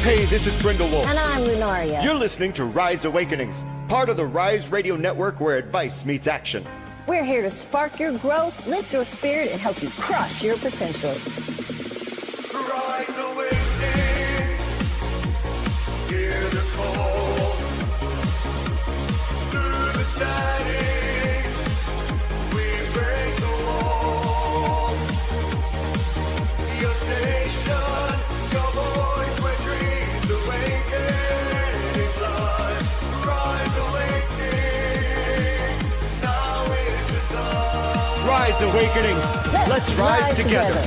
Hey, this is BrindeWolf. And I'm Lunaria. You're listening to Rise Awakenings, part of the Rise Radio Network where advice meets action. We're here to spark your growth, lift your spirit, and help you crush your potential. Rise Awakenings, hear the call. Through the static, we break the wall. Your station, your voice, where dreams awaken. Rise Awakening, now is the time. Rise Awakenings, let's rise together.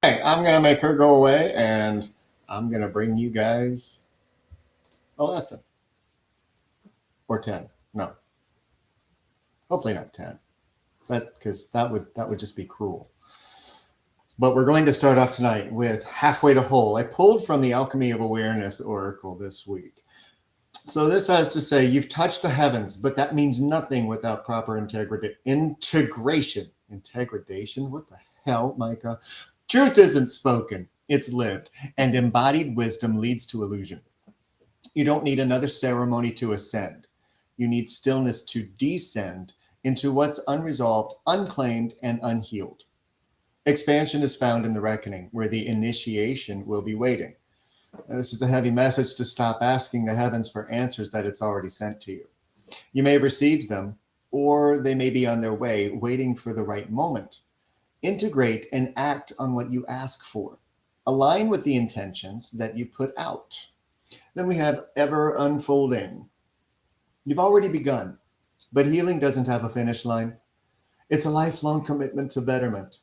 Okay, I'm going to make her go away, and I'm going to bring you guys a lesson. Or 10. No. Hopefully not 10. Because that would just be cruel. But we're going to start off tonight with Halfway to Whole. I pulled from the Alchemy of Awareness Oracle this week. So this has to say, you've touched the heavens, but that means nothing without proper integration. Integration? What the hell, Micah? Truth isn't spoken, it's lived, and embodied wisdom leads to illusion. You don't need another ceremony to ascend. You need stillness to descend into what's unresolved, unclaimed, and unhealed. Expansion is found in the reckoning, where the initiation will be waiting. This is a heavy message to stop asking the heavens for answers that it's already sent to you. You may have received them, or they may be on their way, waiting for the right moment. Integrate and act on what you ask for. Align with the intentions that you put out. Then we have ever unfolding. You've already begun, but healing doesn't have a finish line. It's a lifelong commitment to betterment,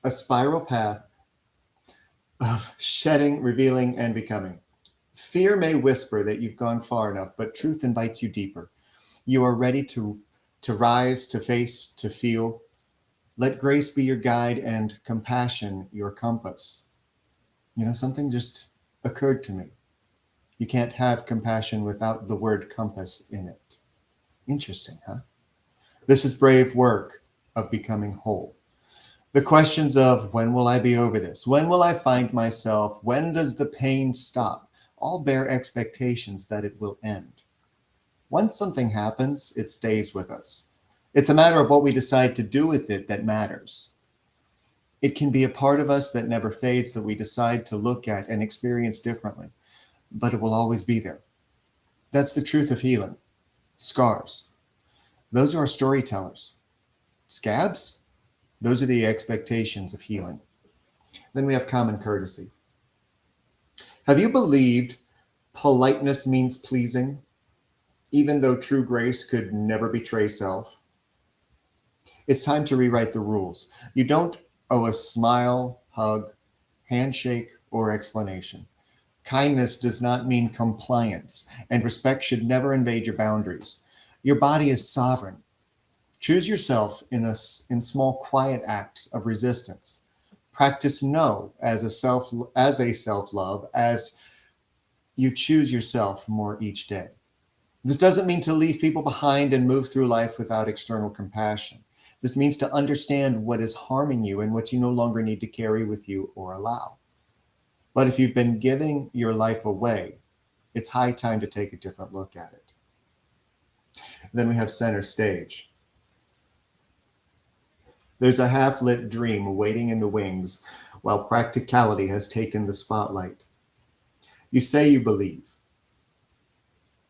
a spiral path of shedding, revealing, and becoming. Fear may whisper that you've gone far enough, but truth invites you deeper. You are ready to rise, to face, to feel. Let grace be your guide and compassion your compass. You know, something just occurred to me. You can't have compassion without the word compass in it. Interesting, huh? This is brave work of becoming whole. The questions of when will I be over this? When will I find myself? When does the pain stop? All bear expectations that it will end. Once something happens, it stays with us. It's a matter of what we decide to do with it that matters. It can be a part of us that never fades, that we decide to look at and experience differently, but it will always be there. That's the truth of healing. Scars. Those are our storytellers. Scabs? Those are the expectations of healing. Then we have common courtesy. Have you believed politeness means pleasing, even though true grace could never betray self? It's time to rewrite the rules. You don't owe a smile, hug, handshake, or explanation. Kindness does not mean compliance, and respect should never invade your boundaries. Your body is sovereign. Choose yourself in small, quiet acts of resistance. Practice no as a self-love as you choose yourself more each day. This doesn't mean to leave people behind and move through life without external compassion. This means to understand what is harming you and what you no longer need to carry with you or allow. But if you've been giving your life away, it's high time to take a different look at it. Then we have center stage. There's a half-lit dream waiting in the wings while practicality has taken the spotlight. You say you believe,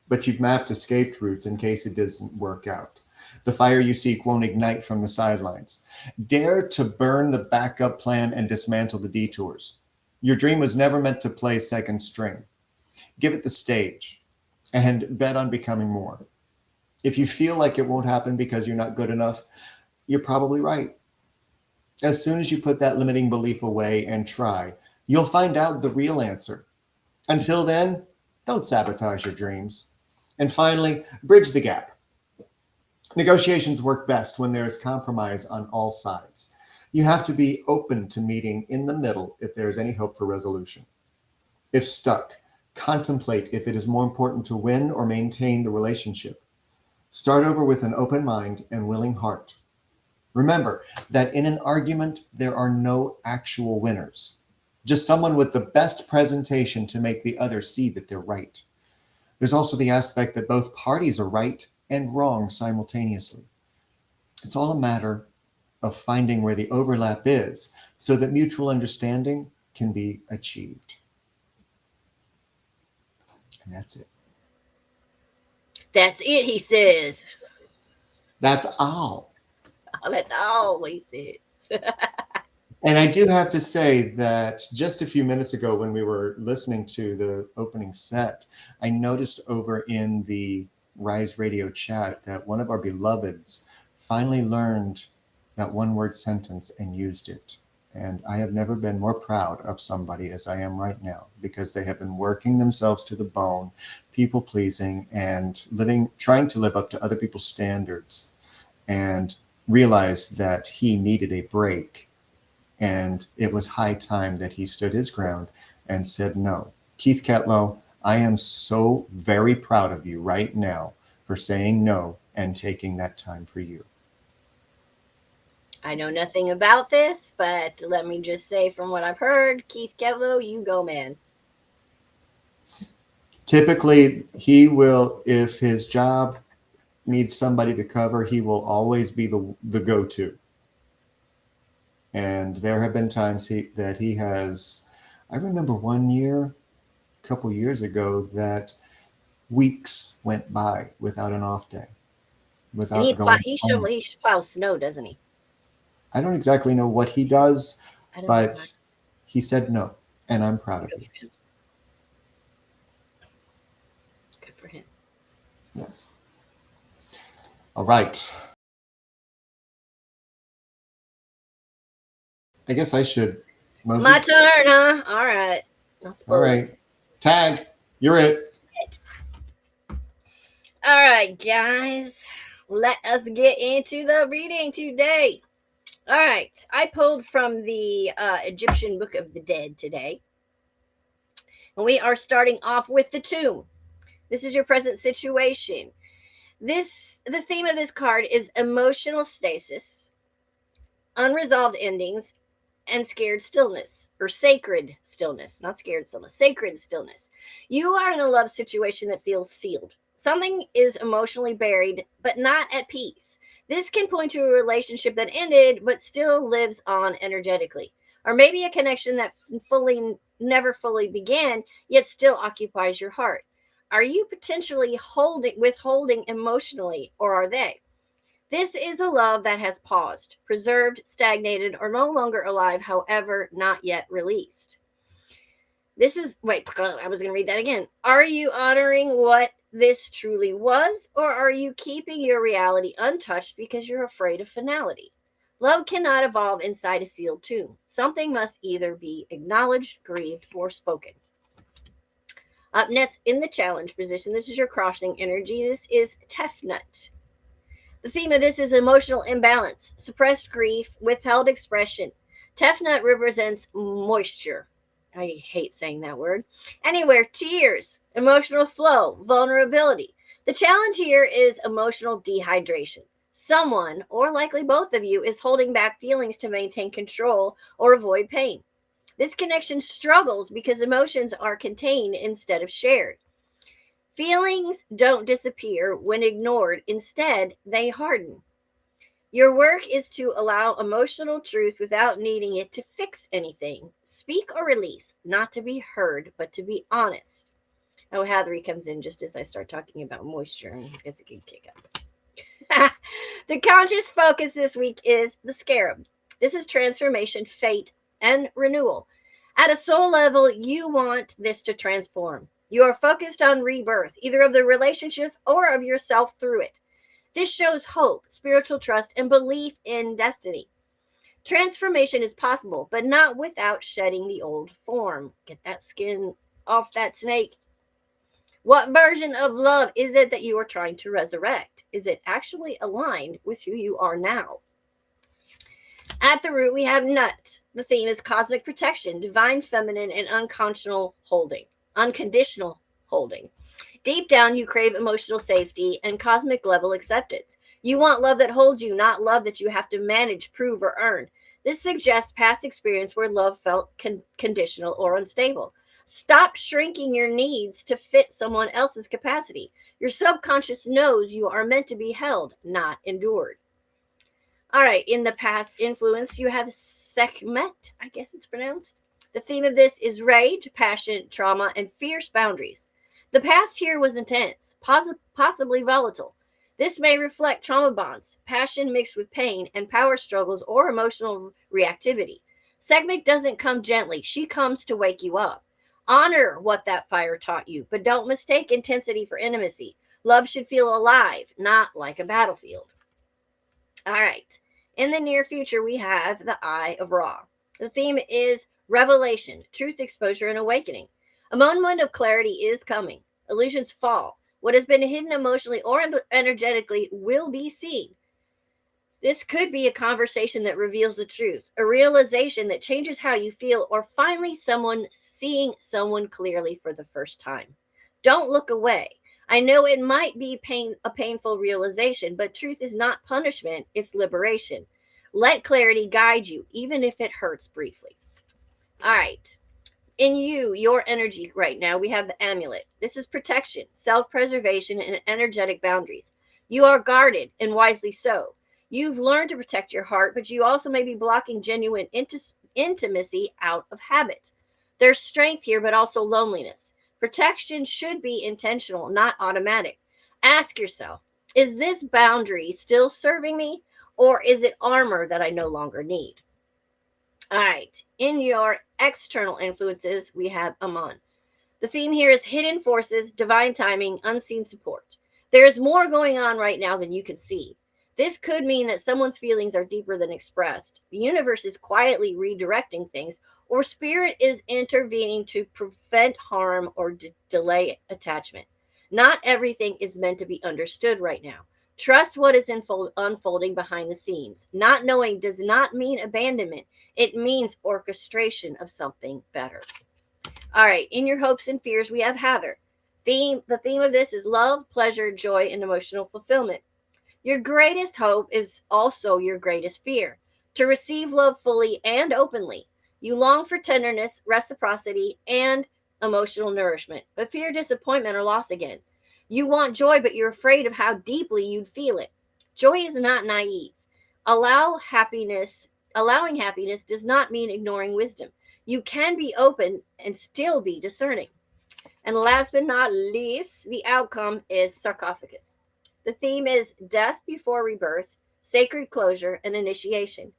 but you've mapped escape routes in case it doesn't work out. The fire you seek won't ignite from the sidelines. Dare to burn the backup plan and dismantle the detours. Your dream was never meant to play second string. Give it the stage and bet on becoming more. If you feel like it won't happen because you're not good enough, you're probably right. As soon as you put that limiting belief away and try, you'll find out the real answer. Until then, don't sabotage your dreams. And finally, bridge the gap. Negotiations work best when there is compromise on all sides. You have to be open to meeting in the middle if there is any hope for resolution. If stuck, contemplate if it is more important to win or maintain the relationship. Start over with an open mind and willing heart. Remember that in an argument, there are no actual winners, just someone with the best presentation to make the other see that they're right. There's also the aspect that both parties are right and wrong simultaneously. It's all a matter of finding where the overlap is so that mutual understanding can be achieved. And that's it. That's it, he says. That's all. Oh, that's all he says. And I do have to say that just a few minutes ago when we were listening to the opening set, I noticed over in the Rise Radio chat that one of our beloveds finally learned that one-word sentence and used it. And I have never been more proud of somebody as I am right now, because they have been working themselves to the bone, people-pleasing, and trying to live up to other people's standards, and realized that he needed a break. And it was high time that he stood his ground and said no. Keith Ketlow, I am so very proud of you right now for saying no and taking that time for you. I know nothing about this, but let me just say from what I've heard, Keith Ketlow, you go, man. Typically, he will, if his job needs somebody to cover, he will always be the go-to. And there have been times that he has, I remember one year, a couple years ago, that weeks went by without an off day. Without He plows snow, doesn't he? I don't exactly know what he does, but he said no, and I'm proud of him. Good for him. Yes. All right. I guess I should. Mosey. My turn, huh? All right. All right. Tag, you're it. All right, guys. Let us get into the reading today. All right. I pulled from the Egyptian Book of the Dead today. And we are starting off with the tomb. This is your present situation. The theme of this card is emotional stasis, unresolved endings, and scared stillness, or sacred stillness, not scared stillness, sacred stillness. You are in a love situation that feels sealed. Something is emotionally buried, but not at peace. This can point to a relationship that ended, but still lives on energetically. Or maybe a connection that never fully began, yet still occupies your heart. Are you potentially withholding emotionally, or are they? This is a love that has paused, preserved, stagnated, or no longer alive, however, not yet released. I was going to read that again. Are you honoring what this truly was, or are you keeping your reality untouched because you're afraid of finality? Love cannot evolve inside a sealed tomb. Something must either be acknowledged, grieved, or spoken. Up next in the challenge position, this is your crossing energy. This is Tefnut. The theme of this is emotional imbalance, suppressed grief, withheld expression. Tefnut represents moisture. I hate saying that word. Anywhere, tears, emotional flow, vulnerability. The challenge here is emotional dehydration. Someone, or likely both of you, is holding back feelings to maintain control or avoid pain. This connection struggles because emotions are contained instead of shared. Feelings don't disappear when ignored. Instead, they harden. Your work is to allow emotional truth without needing it to fix anything. Speak or release, not to be heard, but to be honest. Oh, Hatherry comes in just as I start talking about moisture and gets a good kick up. The conscious focus this week is the scarab. This is transformation, fate, and renewal. At a soul level, you want this to transform. You are focused on rebirth, either of the relationship or of yourself through it. This shows hope, spiritual trust, and belief in destiny. Transformation is possible, but not without shedding the old form. Get that skin off that snake. What version of love is it that you are trying to resurrect? Is it actually aligned with who you are now? At the root, we have Nut. The theme is cosmic protection, divine feminine, and unconditional holding. Deep down, you crave emotional safety and cosmic level acceptance. You want love that holds you, not love that you have to manage, prove, or earn. This suggests past experience where love felt conditional or unstable. Stop shrinking your needs to fit someone else's capacity. Your subconscious knows you are meant to be held, not endured. All right, in the past influence, you have Sekhmet, I guess it's pronounced. The theme of this is rage, passion, trauma, and fierce boundaries. The past here was intense, possibly volatile. This may reflect trauma bonds, passion mixed with pain, and power struggles or emotional reactivity. Sekhmet doesn't come gently, she comes to wake you up. Honor what that fire taught you, but don't mistake intensity for intimacy. Love should feel alive, not like a battlefield. All right. In the near future, we have the Eye of Ra. The theme is revelation, truth, exposure, and awakening. A moment of clarity is coming. Illusions fall. What has been hidden emotionally or energetically will be seen. This could be a conversation that reveals the truth, a realization that changes how you feel, or finally someone seeing someone clearly for the first time. Don't look away. I know it might be a painful realization, but truth is not punishment, it's liberation. Let clarity guide you, even if it hurts briefly. All right. In you, your energy right now, we have the amulet. This is protection, self preservation, and energetic boundaries. You are guarded, and wisely so. You've learned to protect your heart, but you also may be blocking genuine intimacy out of habit. There's strength here, but also loneliness. Protection should be intentional, not automatic. Ask yourself, is this boundary still serving me, or is it armor that I no longer need? All right. In your external influences, we have Amon. The theme here is hidden forces, divine timing, unseen support. There is more going on right now than you can see. This could mean that someone's feelings are deeper than expressed. The universe is quietly redirecting things, or spirit is intervening to prevent harm or delay attachment. Not everything is meant to be understood right now. Trust what is unfolding behind the scenes. Not knowing does not mean abandonment. It means orchestration of something better. All right, in your hopes and fears, we have Heather. The theme of this is love, pleasure, joy, and emotional fulfillment. Your greatest hope is also your greatest fear. To receive love fully and openly. You long for tenderness, reciprocity, and emotional nourishment, but fear disappointment or loss again. You want joy, but you're afraid of how deeply you'd feel it. Joy is not naive. Allowing happiness does not mean ignoring wisdom. You can be open and still be discerning. And last but not least, the outcome is sarcophagus. The theme is death before rebirth, sacred closure, and initiation.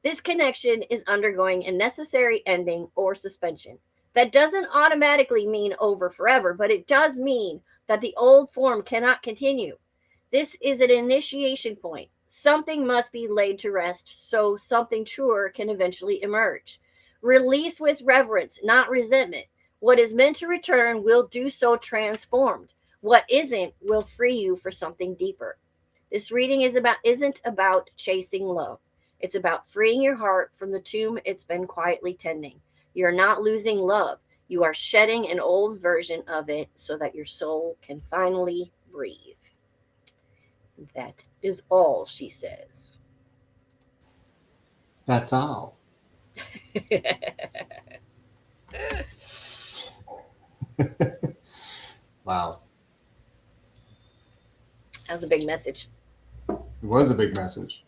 This connection is undergoing a necessary ending or suspension. That doesn't automatically mean over forever, but it does mean that the old form cannot continue. This is an initiation point. Something must be laid to rest so something truer can eventually emerge. Release with reverence, not resentment. What is meant to return will do so transformed. What isn't will free you for something deeper. This reading isn't about chasing love. It's about freeing your heart from the tomb it's been quietly tending. You're not losing love. You are shedding an old version of it so that your soul can finally breathe. That is all she says. That's all. Wow. That was a big message. It was a big message.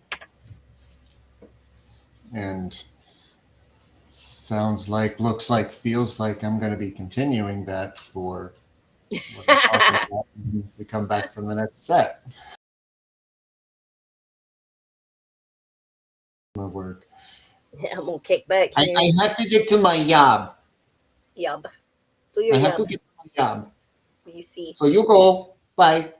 And sounds like, looks like, feels like I'm going to be continuing that for what we're talking about when we come back from the next set. My work. Yeah, I'm gonna kick back I here. have to get to my job. Yub. Do your I have yub. to get to my job. You see. So you go. Bye.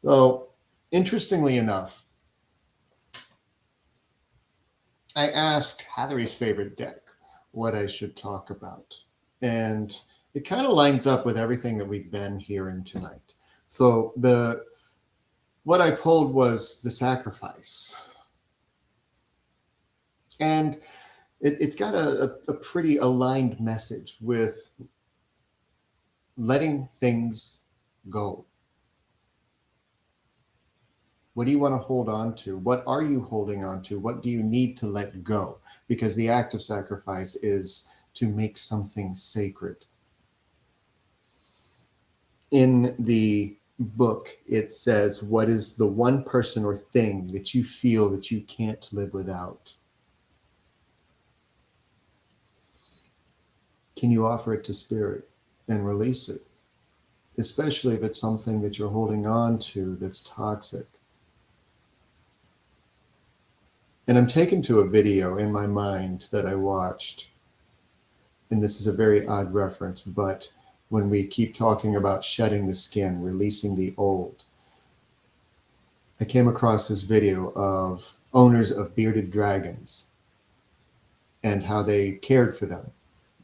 So, interestingly enough, I asked Hatherie's favorite deck what I should talk about. And it kind of lines up with everything that we've been hearing tonight. So what I pulled was the sacrifice. And it's got a pretty aligned message with letting things go. What do you want to hold on to? What are you holding on to? What do you need to let go? Because the act of sacrifice is to make something sacred. In the book, it says, what is the one person or thing that you feel that you can't live without? Can you offer it to spirit and release it? Especially if it's something that you're holding on to that's toxic. And I'm taken to a video in my mind that I watched. And this is a very odd reference, but when we keep talking about shedding the skin, releasing the old, I came across this video of owners of bearded dragons and how they cared for them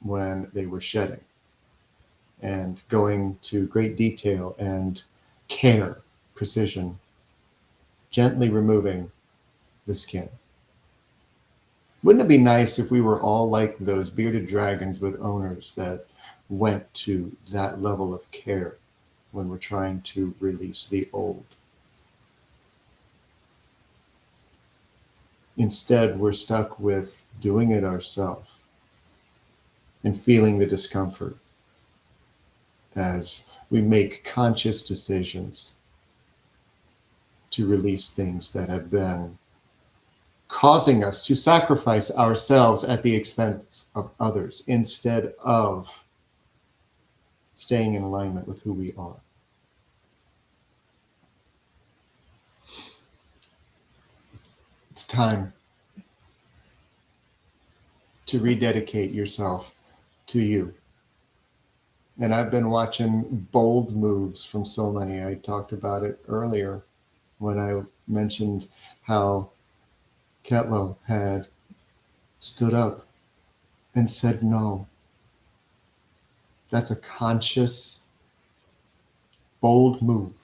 when they were shedding, and going to great detail and care, precision, gently removing the skin. Wouldn't it be nice if we were all like those bearded dragons with owners that went to that level of care when we're trying to release the old? Instead, we're stuck with doing it ourselves and feeling the discomfort as we make conscious decisions to release things that have been causing us to sacrifice ourselves at the expense of others instead of staying in alignment with who we are. It's time to rededicate yourself to you. And I've been watching bold moves from so many. I talked about it earlier when I mentioned how Ketlo had stood up and said no. That's a conscious, bold move.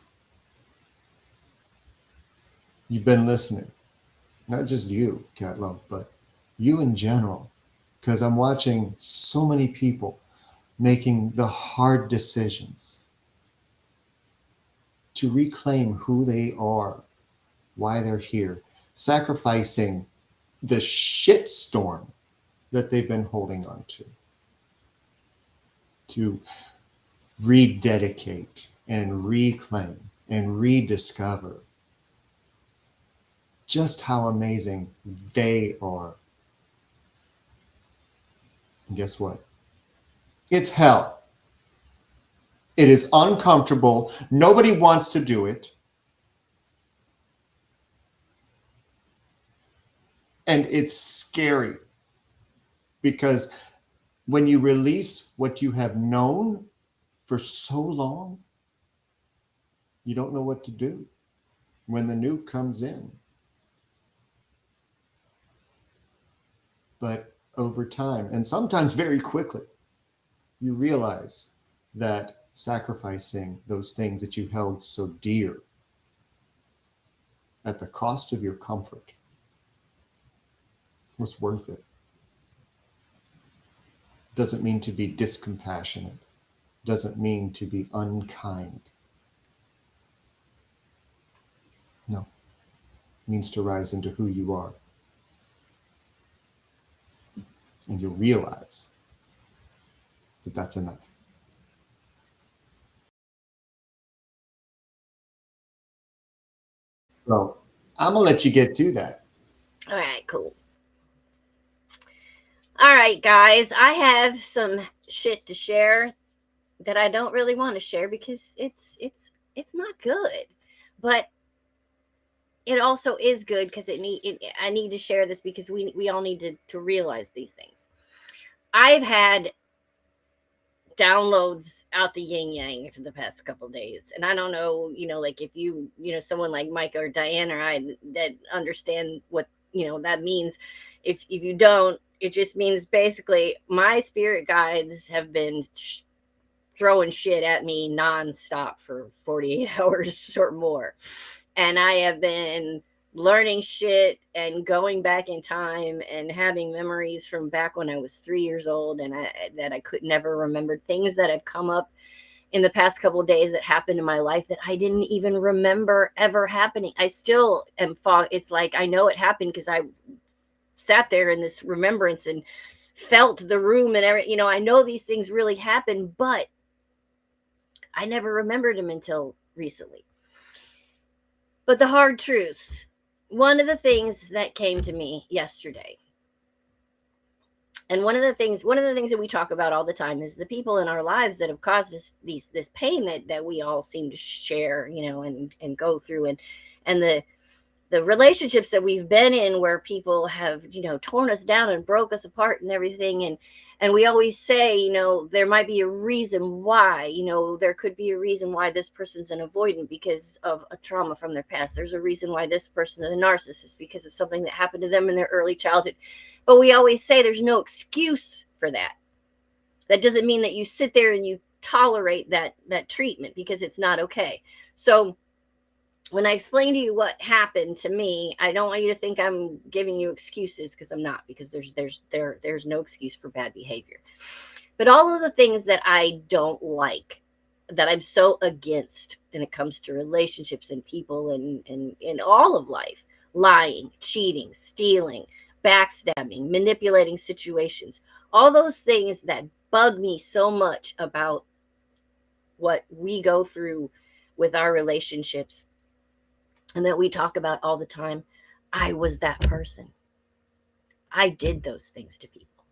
You've been listening. Not just you, Ketlo, but you in general. Because I'm watching so many people making the hard decisions to reclaim who they are, why they're here, sacrificing the shitstorm that they've been holding on to rededicate and reclaim and rediscover just how amazing they are. And guess what? It's hell. It is uncomfortable. Nobody wants to do it. And it's scary because when you release what you have known for so long, you don't know what to do when the new comes in. But over time, and sometimes very quickly, you realize that sacrificing those things that you held so dear at the cost of your comfort was worth it. Doesn't mean to be discompassionate. Doesn't mean to be unkind. No. It means to rise into who you are. And you'll realize that that's enough. So I'm going to let you get to that. All right, cool. All right, guys, I have some shit to share that I don't really want to share because it's not good, but it also is good because I need to share this because we all need to realize these things. I've had downloads out the yin yang for the past couple of days, and I don't know, like if someone like Micah or Diane or I that understand what that means. If you don't, it just means basically my spirit guides have been throwing shit at me nonstop for 48 hours or more. And I have been learning shit and going back in time and having memories from back when I was 3 years old and that I could never remember, things that have come up in the past couple of days that happened in my life that I didn't even remember ever happening. I still am it's like I know it happened because I sat there in this remembrance and felt the room and everything. I know these things really happened, but I never remembered them until recently. But the hard truths, one of the things that came to me yesterday, and one of the things that we talk about all the time is the people in our lives that have caused us this pain that we all seem to share, and go through, and the relationships that we've been in where people have, torn us down and broke us apart and everything. And we always say, there might be a reason why, there could be a reason why this person's an avoidant because of a trauma from their past. There's a reason why this person is a narcissist because of something that happened to them in their early childhood. But we always say there's no excuse for that. That doesn't mean that you sit there and you tolerate that treatment because it's not okay. So when I explain to you what happened to me, I don't want you to think I'm giving you excuses, because I'm not, because there's no excuse for bad behavior. But all of the things that I don't like, that I'm so against when it comes to relationships and people and in all of life, lying, cheating, stealing, backstabbing, manipulating situations, all those things that bug me so much about what we go through with our relationships, and that we talk about all the time. I was that person. I did those things to people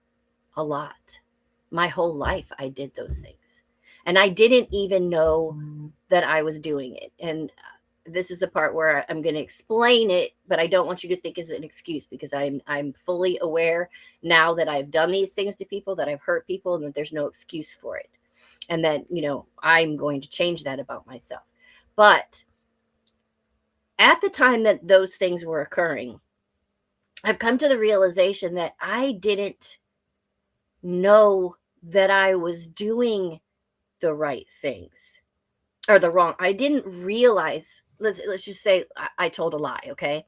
a lot. My whole life, I did those things. And I didn't even know that I was doing it. And this is the part where I'm going to explain it, but I don't want you to think it's an excuse, because I'm fully aware now that I've done these things to people, that I've hurt people, and that there's no excuse for it. And that, I'm going to change that about myself. But at the time that those things were occurring, I've come to the realization that I didn't know that I was doing the right things or the wrong. I didn't realize, let's just say I told a lie, okay?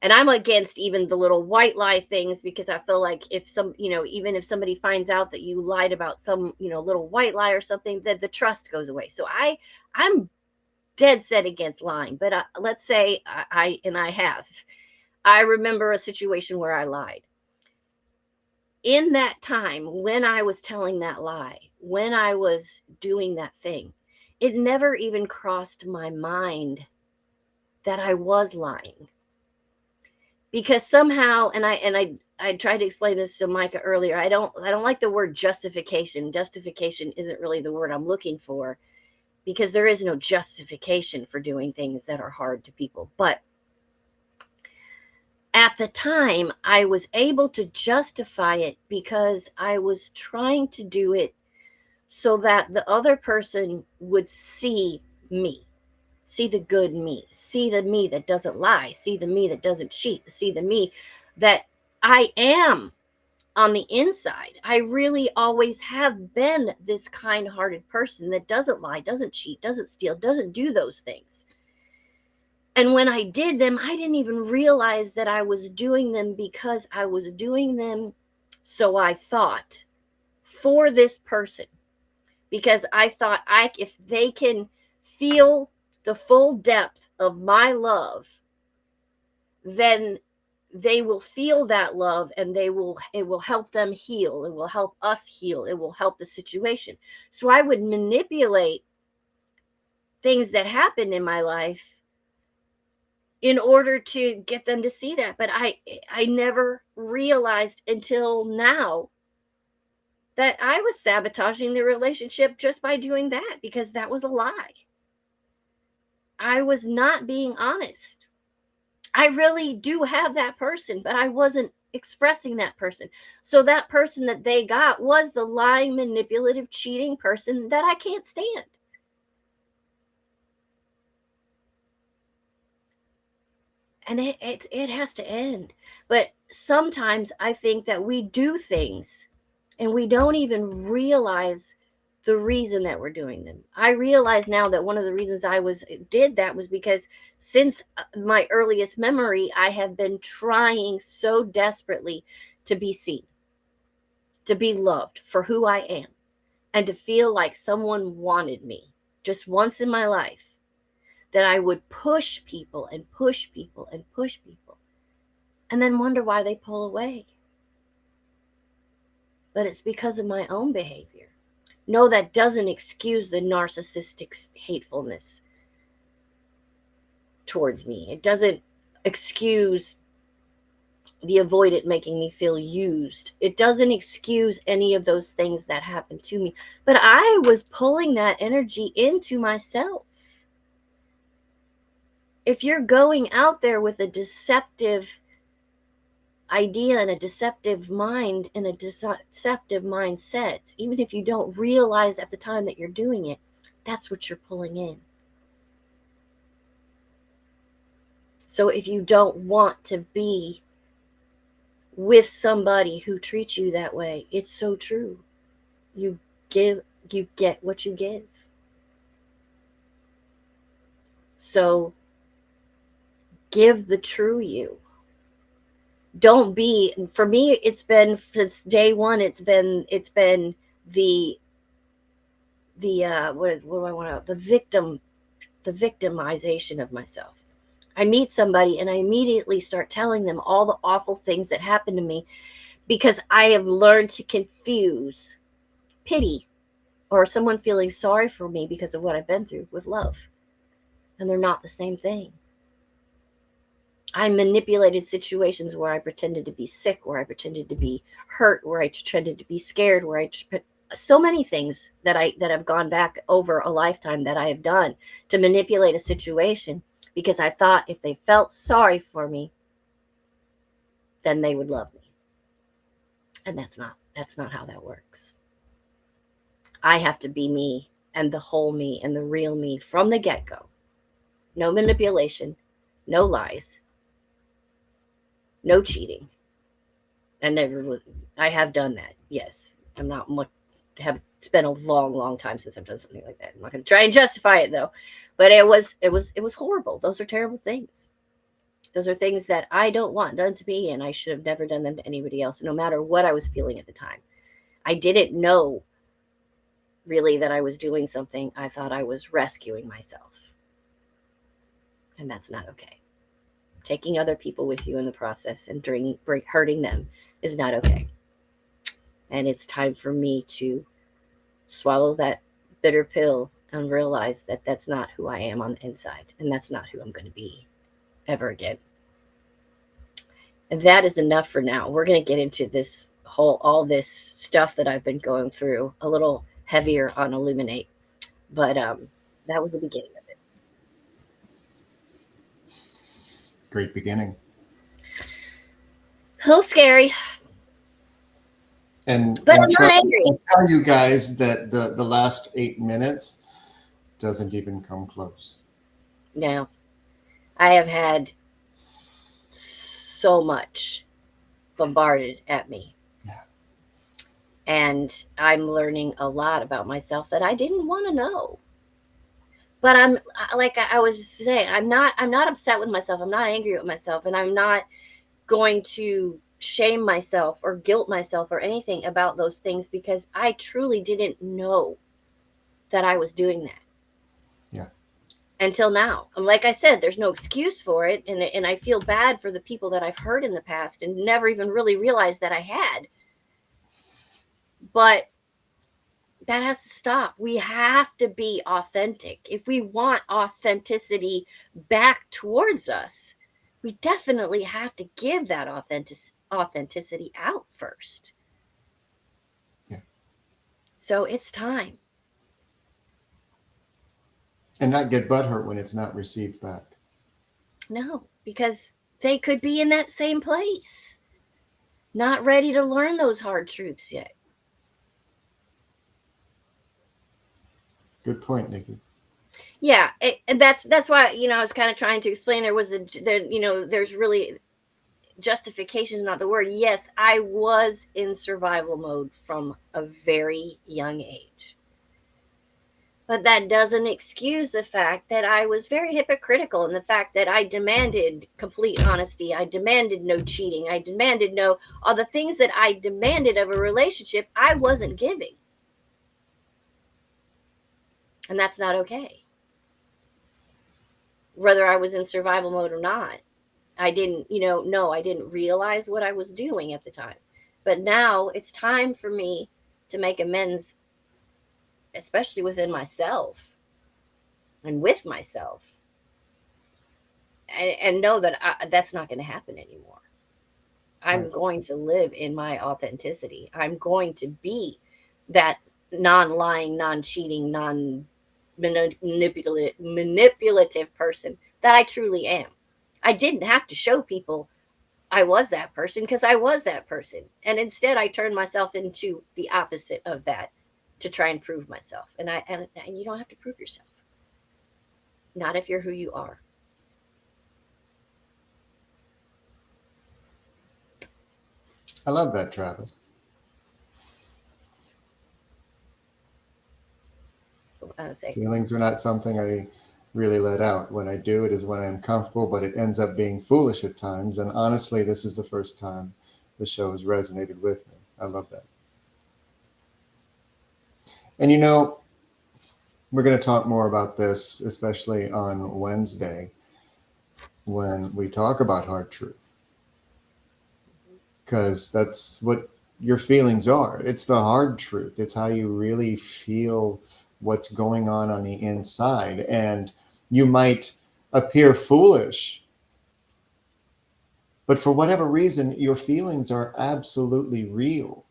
And I'm against even the little white lie things, because I feel like if even if somebody finds out that you lied about some, little white lie or something, that the trust goes away. So I'm dead set against lying. But let's say I remember a situation where I lied. In that time, when I was telling that lie, when I was doing that thing, it never even crossed my mind that I was lying. Because somehow, and I tried to explain this to Micah earlier, I don't like the word justification. Justification isn't really the word I'm looking for, because there is no justification for doing things that are hard to people. But at the time, I was able to justify it because I was trying to do it so that the other person would see me, see the good me, see the me that doesn't lie, see the me that doesn't cheat, see the me that I am on the inside. I really always have been this kind-hearted person that doesn't lie, doesn't cheat, doesn't steal, doesn't do those things. And when I did them, I didn't even realize that I was doing them because I was doing them, so I thought, for this person. Because I thought, if they can feel the full depth of my love, then they will feel that love, and it will help them heal. It will help us heal. It will help the situation. So I would manipulate things that happened in my life in order to get them to see that. But I never realized until now that I was sabotaging the relationship just by doing that, because that was a lie. I was not being honest. I really do have that person, but I wasn't expressing that person. So that person that they got was the lying, manipulative, cheating person that I can't stand. And it has to end. But sometimes I think that we do things and we don't even realize the reason that we're doing them. I realize now that one of the reasons I did that was because since my earliest memory, I have been trying so desperately to be seen, to be loved for who I am, and to feel like someone wanted me just once in my life, that I would push people and push people and push people and then wonder why they pull away. But it's because of my own behavior. No, that doesn't excuse the narcissistic hatefulness towards me. It doesn't excuse the avoidant making me feel used. It doesn't excuse any of those things that happened to me. But I was pulling that energy into myself. If you're going out there with a deceptive idea and a deceptive mind and a deceptive mindset, even if you don't realize at the time that you're doing it, that's what you're pulling in. So if you don't want to be with somebody who treats you that way, it's so true. You get what you give. So give the true you. Don't be, for me, it's been since day one, it's been the what do I want to, the victimization of myself. I meet somebody and I immediately start telling them all the awful things that happened to me, because I have learned to confuse pity or someone feeling sorry for me because of what I've been through with love. And they're not the same thing. I manipulated situations where I pretended to be sick, where I pretended to be hurt, where I pretended to be scared, so many things that have gone back over a lifetime that I have done to manipulate a situation, because I thought if they felt sorry for me, then they would love me. And that's not how that works. I have to be me and the whole me and the real me from the get-go. No manipulation, no lies, no cheating. And I have done that. Yes. Have spent a long time since I've done something like that. I'm not going to try and justify it though, but it was horrible. Those are terrible things. Those are things that I don't want done to me, and I should have never done them to anybody else, no matter what I was feeling at the time. I didn't know really that I was doing something. I thought I was rescuing myself. And that's not okay. Taking other people with you in the process and hurting them is not okay. And it's time for me to swallow that bitter pill and realize that that's not who I am on the inside. And that's not who I'm going to be ever again. And that is enough for now. We're going to get into all this stuff that I've been going through a little heavier on Illuminate. But that was the beginning of it. Great beginning. A little scary. But I'm not angry. I'll tell you guys that the last 8 minutes doesn't even come close. No. I have had so much bombarded at me. Yeah. And I'm learning a lot about myself that I didn't want to know. But I'm, like I was just saying, I'm not upset with myself. I'm not angry with myself. And I'm not going to shame myself or guilt myself or anything about those things, because I truly didn't know that I was doing that. Yeah. Until now. Like I said, there's no excuse for it. And I feel bad for the people that I've hurt in the past and never even really realized that I had. But that has to stop. We have to be authentic. If we want authenticity back towards us, we definitely have to give that authenticity out first. Yeah. So it's time. And not get butthurt when it's not received back. No, because they could be in that same place, not ready to learn those hard truths yet. Good point, Nikki. Yeah, and that's why, I was kind of trying to explain there's really, justification is not the word. Yes, I was in survival mode from a very young age. But that doesn't excuse the fact that I was very hypocritical, and the fact that I demanded complete honesty. I demanded no cheating. I demanded all the things that I demanded of a relationship I wasn't giving. And that's not okay. Whether I was in survival mode or not, I didn't, no, I didn't realize what I was doing at the time. But now it's time for me to make amends, especially within myself and with myself, and know that that's not going to happen anymore. I'm Right. going to live in my authenticity. I'm going to be that non-lying, non-cheating, non-manipulative person that I truly am. I didn't have to show people I was that person because I was that person. And instead I turned myself into the opposite of that to try and prove myself. And you don't have to prove yourself. Not if you're who you are. I love that, Travis. Say, Feelings are not something I really let out. When I do, it is when I'm comfortable, but it ends up being foolish at times. And honestly, this is the first time the show has resonated with me. I love that. And we're going to talk more about this, especially on Wednesday when we talk about hard truth, because that's what your feelings are. It's the hard truth. It's how you really feel what's going on the inside. And you might appear foolish, but for whatever reason, your feelings are absolutely real.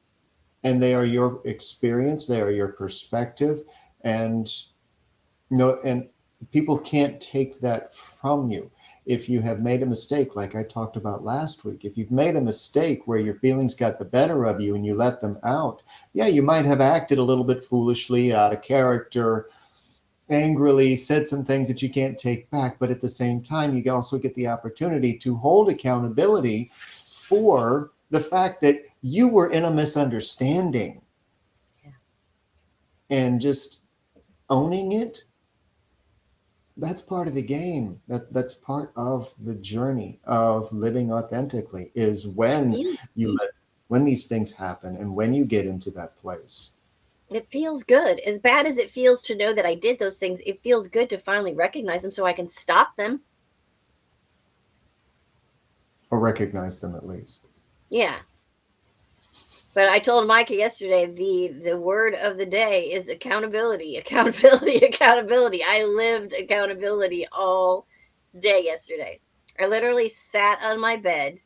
And they are your experience, they are your perspective. And and people can't take that from you. If you have made a mistake, like I talked about last week, if you've made a mistake where your feelings got the better of you and you let them out, yeah, you might have acted a little bit foolishly, out of character, angrily, said some things that you can't take back. But at the same time, you also get the opportunity to hold accountability for the fact that you were in a misunderstanding. yeah. And just owning it, that's part of the game. That's part of the journey of living authentically, is when when these things happen and when you get into that place. It feels good. As bad as it feels to know that I did those things, it feels good to finally recognize them so I can stop them. Or recognize them at least. Yeah. But I told Micah yesterday the word of the day is accountability, accountability, accountability. I lived accountability all day yesterday. I literally sat on my bed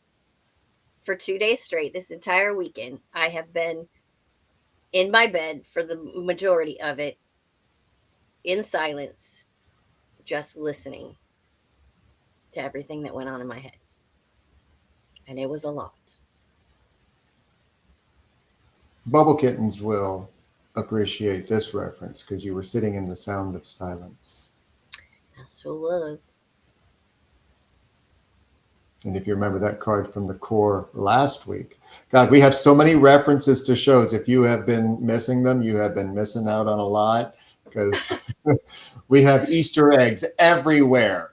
for 2 days straight. This entire weekend, I have been in my bed for the majority of it, in silence, just listening to everything that went on in my head. And it was a lot. Bubble Kittens will appreciate this reference because you were sitting in the sound of silence. I sure was. And if you remember that card from the core last week, God, we have so many references to shows. If you have been missing them, you have been missing out on a lot, because we have Easter eggs everywhere.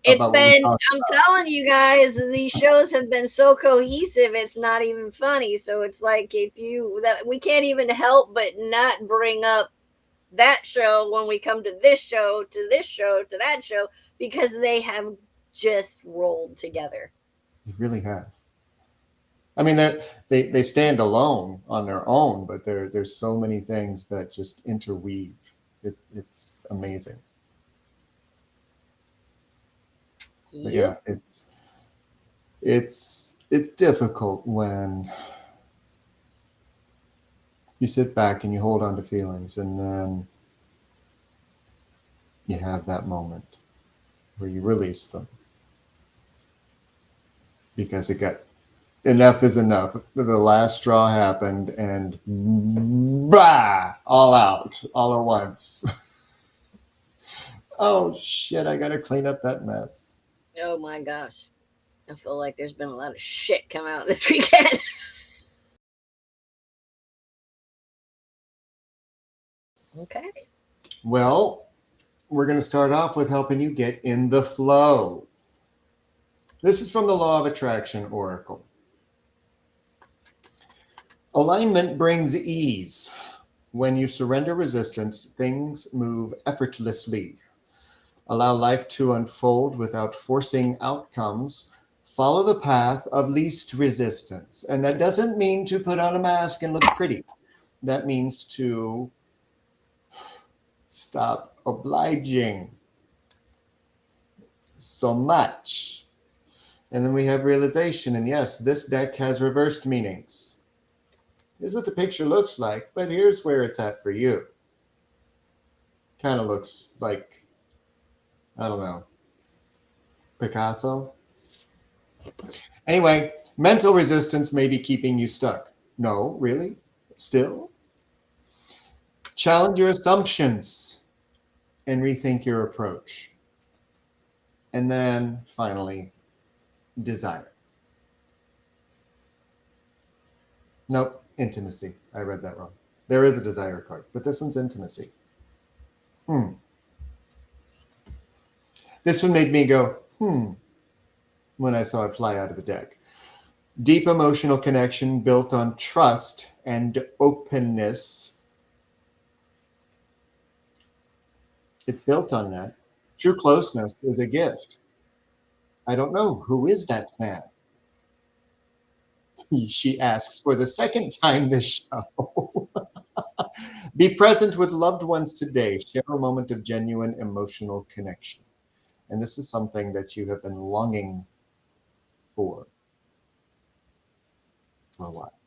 It's been, I'm telling you guys, these shows have been so cohesive, it's not even funny. So it's like, we can't even help but not bring up that show when we come to this show, to this show, to that show, because they have just rolled together. They really have. I mean, they stand alone on their own, but there's so many things that just interweave. It's amazing. But yeah, it's difficult when you sit back and you hold on to feelings, and then you have that moment where you release them because enough is enough. The last straw happened, and bah, all out, all at once. Oh shit! I gotta clean up that mess. Oh my gosh. I feel like there's been a lot of shit come out this weekend. Okay. Well, we're going to start off with helping you get in the flow. This is from the Law of Attraction Oracle. Alignment brings ease. When you surrender resistance, things move effortlessly. Allow life to unfold without forcing outcomes. Follow the path of least resistance. And that doesn't mean to put on a mask and look pretty. That means to stop obliging so much. And then we have realization. And yes, this deck has reversed meanings. Here's what the picture looks like, but here's where it's at for you. Kind of looks like, I don't know, Picasso. Anyway, mental resistance may be keeping you stuck. No, really? Still? Challenge your assumptions and rethink your approach. And then finally, desire. Nope, intimacy. I read that wrong. There is a desire card, but this one's intimacy. This one made me go, when I saw it fly out of the deck. Deep emotional connection built on trust and openness. It's built on that. True closeness is a gift. I don't know. Who is that man? She asks for the second time this show. Be present with loved ones today. Share a moment of genuine emotional connection. And this is something that you have been longing for a while.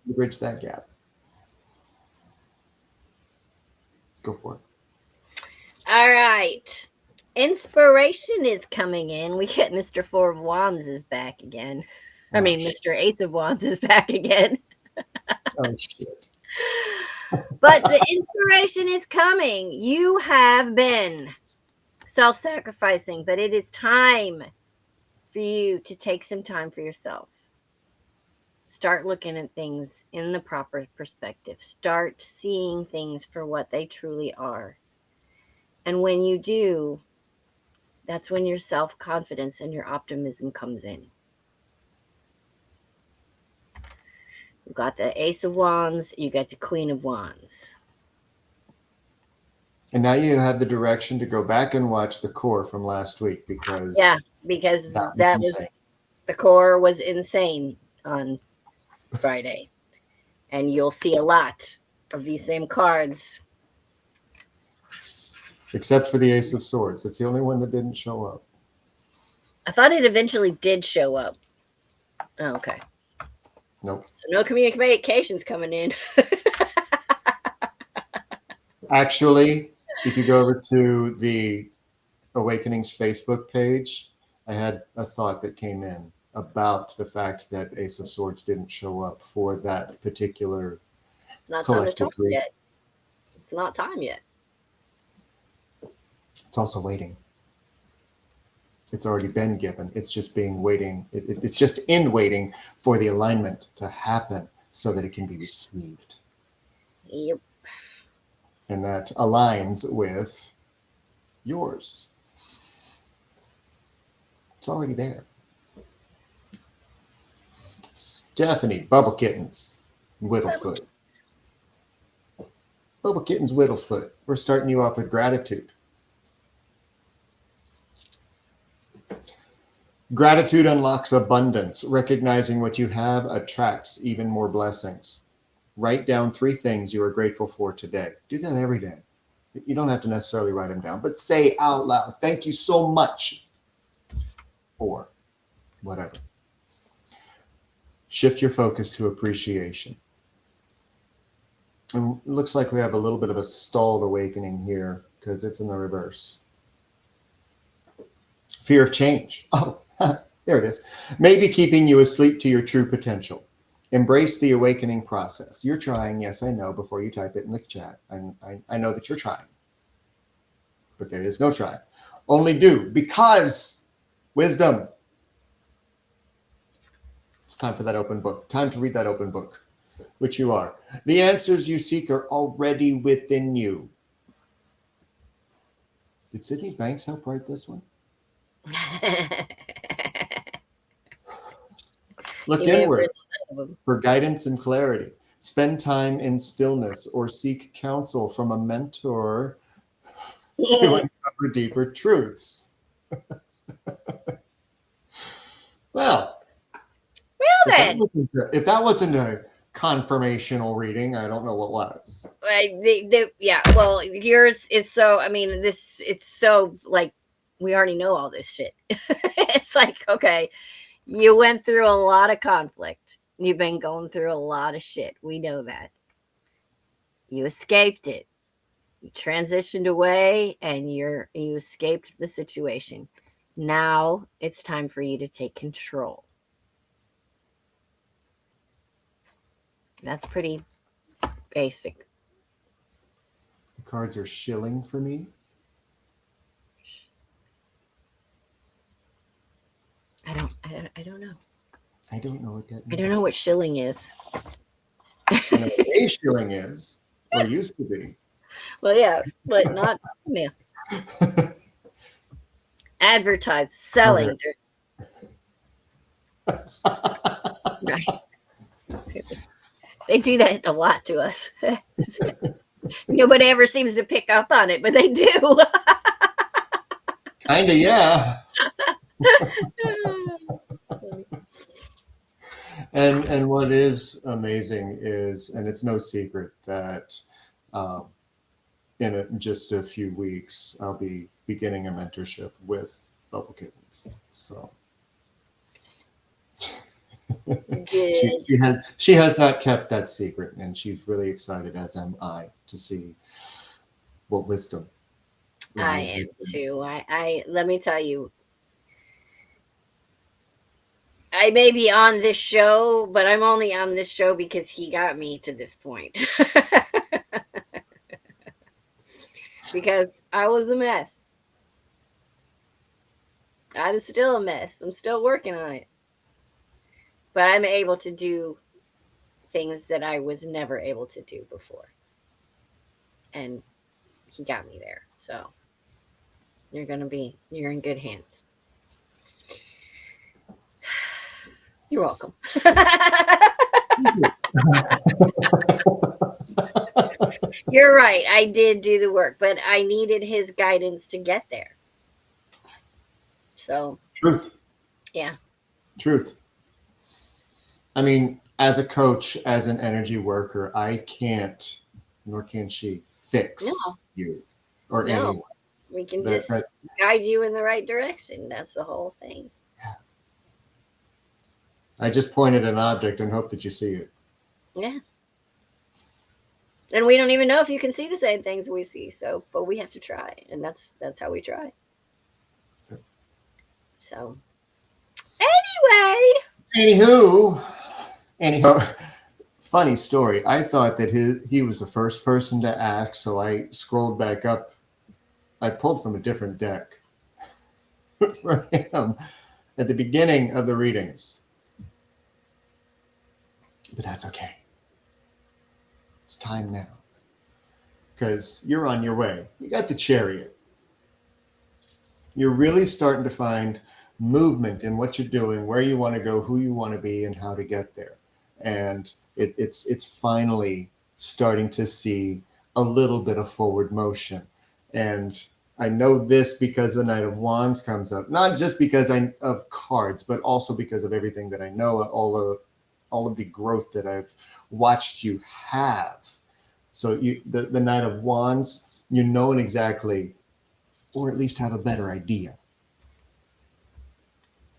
You bridge that gap. Go for it. All right. Inspiration is coming in. We get Mr. Four of Wands is back again. I mean, Mr. Ace of Wands is back again. Oh, shit. But the inspiration is coming. You have been self-sacrificing, but it is time for you to take some time for yourself. Start looking at things in the proper perspective. Start seeing things for what they truly are. And when you do, that's when your self-confidence and your optimism comes in. You got the Ace of Wands, you got the Queen of Wands. And now you have the direction to go back and watch the core from last week because that was the core was insane on Friday. And you'll see a lot of these same cards. Except for the Ace of Swords. It's the only one that didn't show up. I thought it eventually did show up. Oh, okay. Nope. So no communications coming in. Actually, if you go over to the Awakenings Facebook page, I had a thought that came in about the fact that Ace of Swords didn't show up for that particular It's not time to collective talk read. yet. It's not time yet. It's also waiting. It's already been given. It's just being waiting. It's just in waiting for the alignment to happen so that it can be received. Yep. And that aligns with yours. It's already there. Stephanie, Bubble Kittens, Whittlefoot. Bubble Kittens, Whittlefoot. We're starting you off with gratitude. Gratitude unlocks abundance. Recognizing what you have attracts even more blessings. Write down 3 things you are grateful for today. Do that every day. You don't have to necessarily write them down, but say out loud, thank you so much for whatever. Shift your focus to appreciation. And it looks like we have a little bit of a stalled awakening here because it's in the reverse. Fear of change. Oh, there it is. Maybe keeping you asleep to your true potential. Embrace the awakening process. You're trying, yes, I know, before you type it in the chat. I know that you're trying. But there is no try. Only do, because wisdom. It's time for that open book. Time to read that open book, which you are. The answers you seek are already within you. Did Sydney Banks help write this one? Look He may have inward written none of them. for guidance and clarity. Spend time in stillness or seek counsel from a mentor to uncover deeper truths. Well, Well if that wasn't a confirmational reading, I don't know what was. yeah. Well, yours is so. I mean, it's so like we already know all this shit. It's like, okay, you went through a lot of conflict. You've been going through a lot of shit. We know that. You escaped it. You transitioned away and you escaped the situation. Now it's time for you to take control. That's pretty basic. The cards are shilling for me. I don't know. I don't know what that means. I don't know what shilling is. I know what a shilling is, or used to be. Well, yeah, but not yeah. Advertise, selling. Right. They do that a lot to us. Nobody ever seems to pick up on it, but they do. Kinda, yeah. And what is amazing is, and it's no secret that in just a few weeks I'll be beginning a mentorship with Bubble Kittens. So she has not kept that secret, and she's really excited, as am I, to see what wisdom. I am too. I let me tell you, I may be on this show, but I'm only on this show because he got me to this point. Because I was a mess. I'm still a mess. I'm still working on it. But I'm able to do things that I was never able to do before. And he got me there. So you're in good hands. You're welcome. You're right. I did do the work, but I needed his guidance to get there. So Truth. Yeah. Truth. I mean, as a coach, as an energy worker, I can't, nor can she, fix you or anyone. We can just guide you in the right direction. That's the whole thing. Yeah. I just pointed an object and hope that you see it. Yeah. And we don't even know if you can see the same things we see. So, but we have to try, and that's how we try. Sure. So, anyway. Anyhow, funny story. I thought that he was the first person to ask, so I scrolled back up. I pulled from a different deck for him at the beginning of the readings. But that's okay. It's time now. Because you're on your way. You got the Chariot. You're really starting to find movement in what you're doing, where you want to go, who you want to be, and how to get there. And it's finally starting to see a little bit of forward motion. And I know this because the Knight of Wands comes up, not just because of cards, but also because of everything that I know, all of the growth that I've watched you have. So the Knight of Wands, you know it exactly, or at least have a better idea.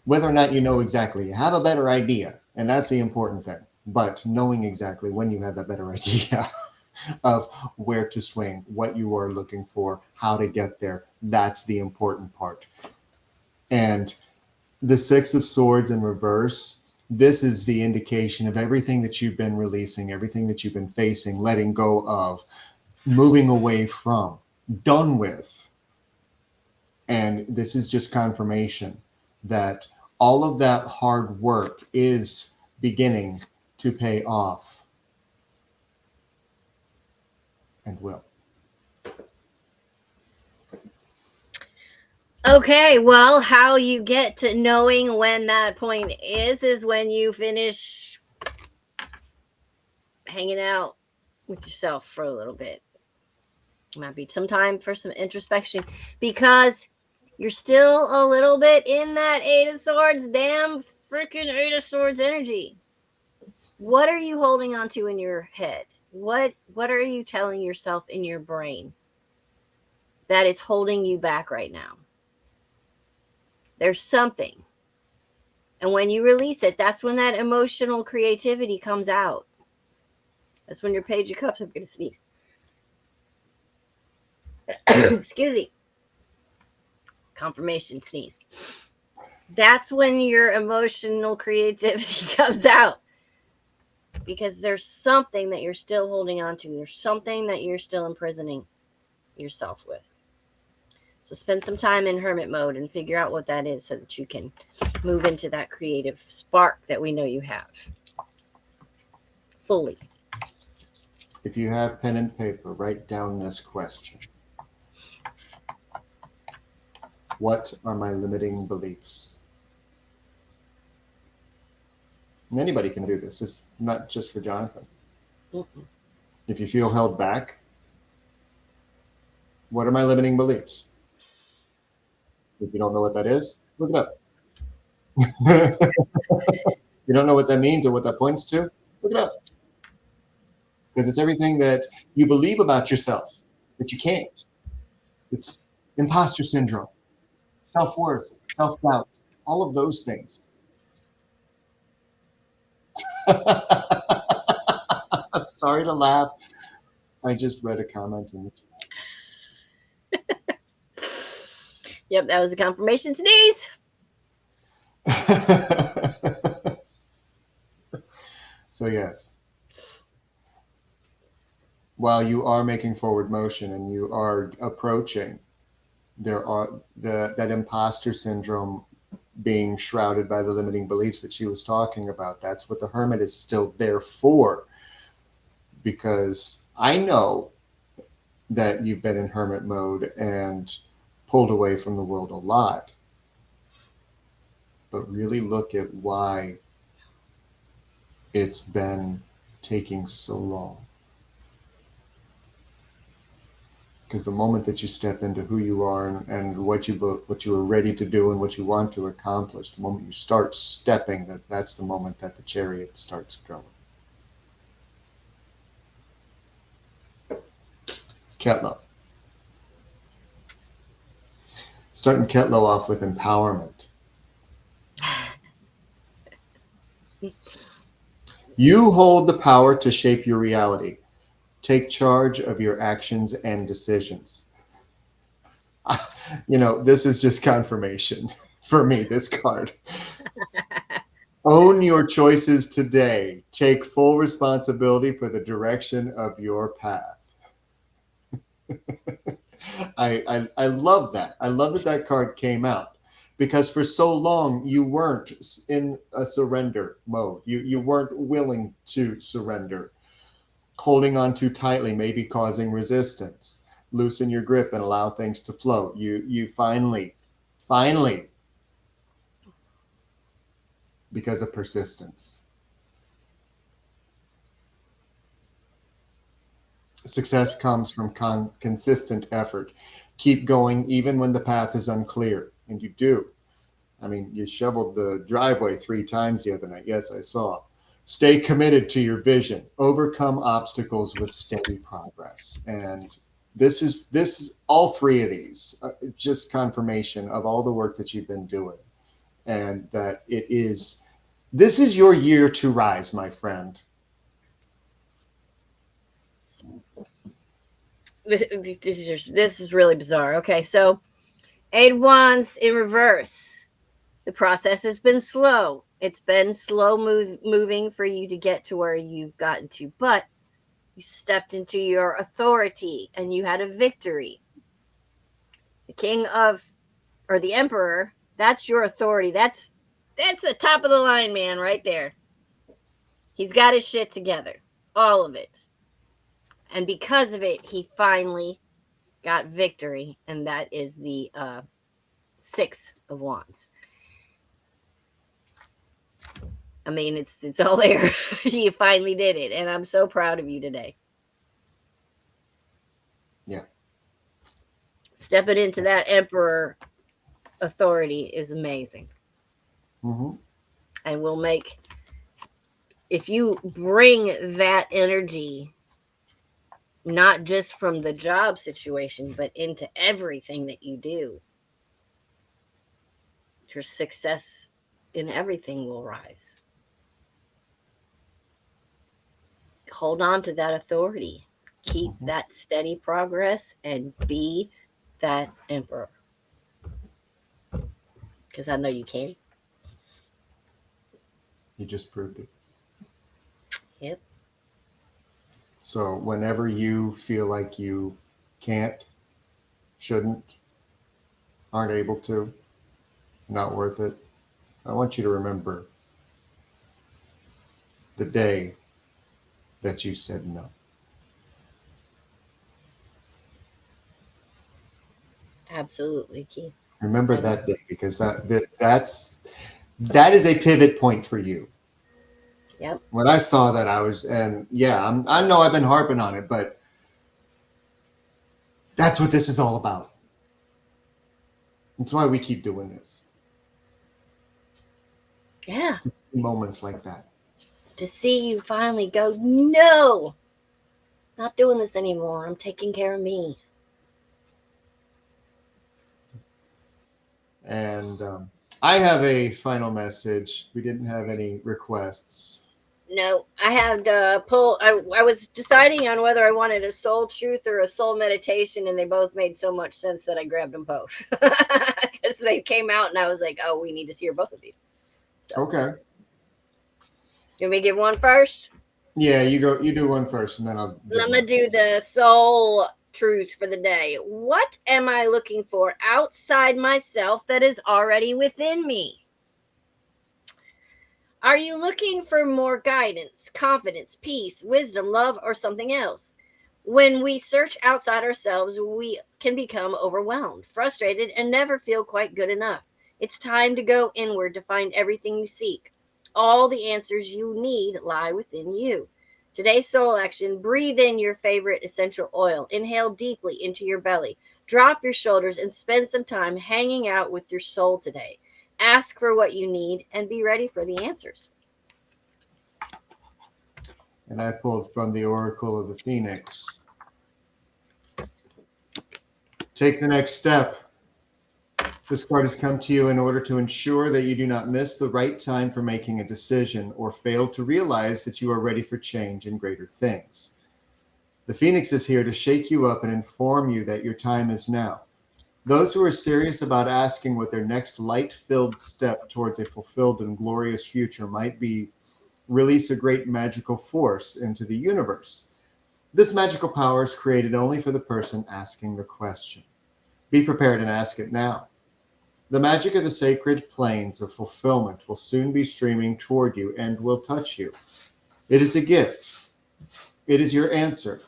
Whether or not you know exactly, you have a better idea, and that's the important thing. But knowing exactly when you have that better idea of where to swing, what you are looking for, how to get there, that's the important part. And the Six of Swords in reverse, this is the indication of everything that you've been releasing, everything that you've been facing, letting go of, moving away from, done with. And this is just confirmation that all of that hard work is beginning to pay off and will. Okay, well, how you get to knowing when that point is when you finish hanging out with yourself for a little bit. Might be some time for some introspection because you're still a little bit in that Eight of Swords, damn freaking Eight of Swords energy. What are you holding on to in your head? What are you telling yourself in your brain that is holding you back right now? There's something. And when you release it, that's when that emotional creativity comes out. That's when your Page of Cups, I'm going to sneeze. Excuse me. Confirmation sneeze. That's when your emotional creativity comes out. Because there's something that you're still holding on to. There's something that you're still imprisoning yourself with. So spend some time in hermit mode and figure out what that is so that you can move into that creative spark that we know you have. Fully. If you have pen and paper, write down this question. What are my limiting beliefs? And anybody can do this. It's not just for Jonathan. Mm-mm. If you feel held back, what are my limiting beliefs? If you don't know what that is, look it up. You don't know what that means or what that points to, look it up. Because it's everything that you believe about yourself that you can't. It's imposter syndrome, self-worth, self-doubt, all of those things. I'm sorry to laugh. I just read a comment in the chat. Yep, that was a confirmation sneeze. So yes, while you are making forward motion and you are approaching, there are that imposter syndrome being shrouded by the limiting beliefs that she was talking about. That's what the hermit is still there for. Because I know that you've been in hermit mode and pulled away from the world a lot. But really look at why it's been taking so long. Because the moment that you step into who you are and what you are ready to do and what you want to accomplish, the moment you start stepping, that's the moment that the chariot starts going. Ketlo. Starting Ketlo off with empowerment. You hold the power to shape your reality. Take charge of your actions and decisions. This is just confirmation for me, this card. Own your choices today. Take full responsibility for the direction of your path. I love that. I love that card came out because for so long you weren't in a surrender mode. You weren't willing to surrender. Holding on too tightly may be causing resistance. Loosen your grip and allow things to flow. You finally, because of persistence. Success comes from consistent effort. Keep going even when the path is unclear, and you do. I mean, you shoveled the driveway 3 times the other night. Yes, I saw. Stay committed to your vision. Overcome obstacles with steady progress. And this is all 3 of these, just confirmation of all the work that you've been doing. And that this is your year to rise, my friend. This is really bizarre. Okay, so 8 Wands in reverse. The process has been slow. It's been slow moving for you to get to where you've gotten to, but you stepped into your authority and you had a victory. The the emperor, that's your authority. That's the top of the line, man, right there. He's got his shit together. All of it. And because of it, he finally got victory. And that is the Six of Wands. I mean, it's all there. You finally did it, and I'm so proud of you today. Yeah. Stepping into that Emperor authority is amazing. Mm-hmm. And we'll make, if you bring that energy, not just from the job situation, but into everything that you do, your success in everything will rise. Hold on to that authority. Keep that steady progress and be that emperor. Because I know you can. You just proved it. Yep. So whenever you feel like you can't, shouldn't, aren't able to, not worth it, I want you to remember the day that you said no. Absolutely, Keith. Remember that day, because that is a pivot point for you. Yep. When I saw that, I was, and yeah, I know I've been harping on it, but that's what this is all about. That's why we keep doing this. Yeah. Just moments like that. To see you finally go, no, not doing this anymore. I'm taking care of me. And I have a final message. We didn't have any requests. No, I had to pull. I was deciding on whether I wanted a soul truth or a soul meditation, and they both made so much sense that I grabbed them both because they came out, and I was like, "Oh, we need to hear both of these." So, Okay. you want me to give one first? Yeah, you go. You do one first, and then I'll. I'm gonna do the soul truth for the day. What am I looking for outside myself that is already within me? Are you looking for more guidance, confidence, peace, wisdom, love, or something else? When we search outside ourselves, we can become overwhelmed, frustrated, and never feel quite good enough. It's time to go inward to find everything you seek. All the answers you need lie within you. Today's soul action: breathe in your favorite essential oil. Inhale deeply into your belly. Drop your shoulders and spend some time hanging out with your soul today. Ask for what you need and be ready for the answers. And I pulled from the Oracle of the Phoenix. Take the next step. This card has come to you in order to ensure that you do not miss the right time for making a decision or fail to realize that you are ready for change and greater things. The Phoenix is here to shake you up and inform you that your time is now. Those who are serious about asking what their next light-filled step towards a fulfilled and glorious future might be release a great magical force into the universe. This magical power is created only for the person asking the question. Be prepared and ask it now. The magic of the sacred planes of fulfillment will soon be streaming toward you and will touch you. It is a gift. It is your answer.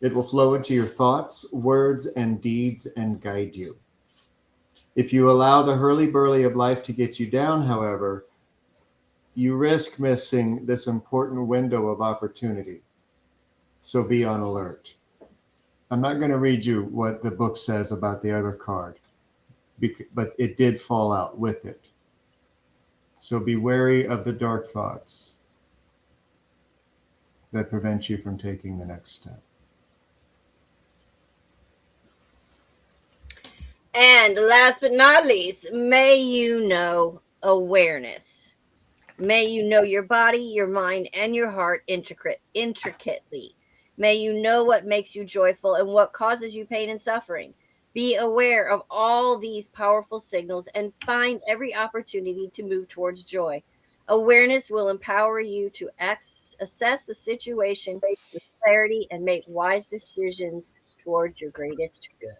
It will flow into your thoughts, words, and deeds and guide you. If you allow the hurly-burly of life to get you down, however, you risk missing this important window of opportunity. So be on alert. I'm not going to read you what the book says about the other card, but it did fall out with it. So be wary of the dark thoughts that prevent you from taking the next step. And last but not least, may you know awareness. May you know your body, your mind, and your heart intricately. May you know what makes you joyful and what causes you pain and suffering. Be aware of all these powerful signals and find every opportunity to move towards joy. Awareness will empower you to assess the situation with clarity and make wise decisions towards your greatest good.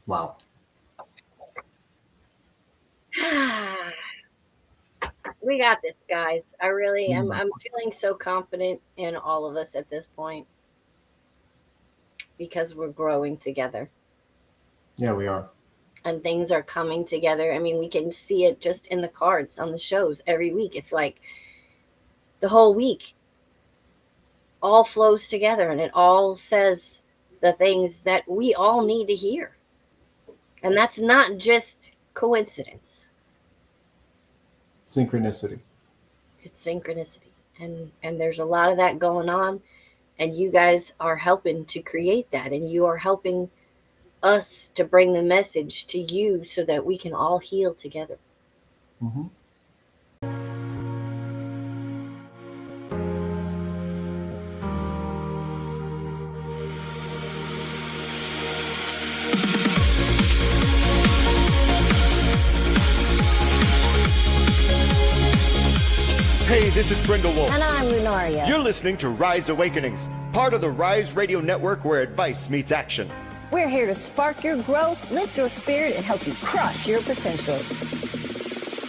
Wow. We got this, guys. I really am. I'm feeling so confident in all of us at this point. because we're growing together. Yeah, we are. And things are coming together. I mean, we can see it just in the cards on the shows every week. It's like the whole week all flows together and it all says the things that we all need to hear. And that's not just coincidence. Synchronicity. It's synchronicity. And there's a lot of that going on. And you guys are helping to create that. And you are helping us to bring the message to you so that we can all heal together. Mm-hmm. Hey, this is BrindeWolf. And I'm Lunaria. You're listening to Rise Awakenings, part of the Rise Radio Network where advice meets action. We're here to spark your growth, lift your spirit, and help you crush your potential.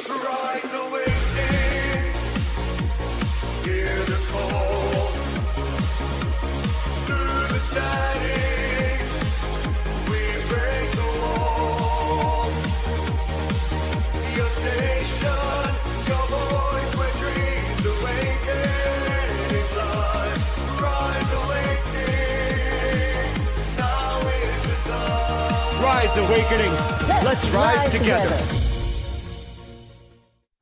Rise Awakening, hear the call. Through the static, we break the wall. Your station, your voice where dreams awaken in life. Rise Awakening, now is the time. Rise Awakenings, let's rise together.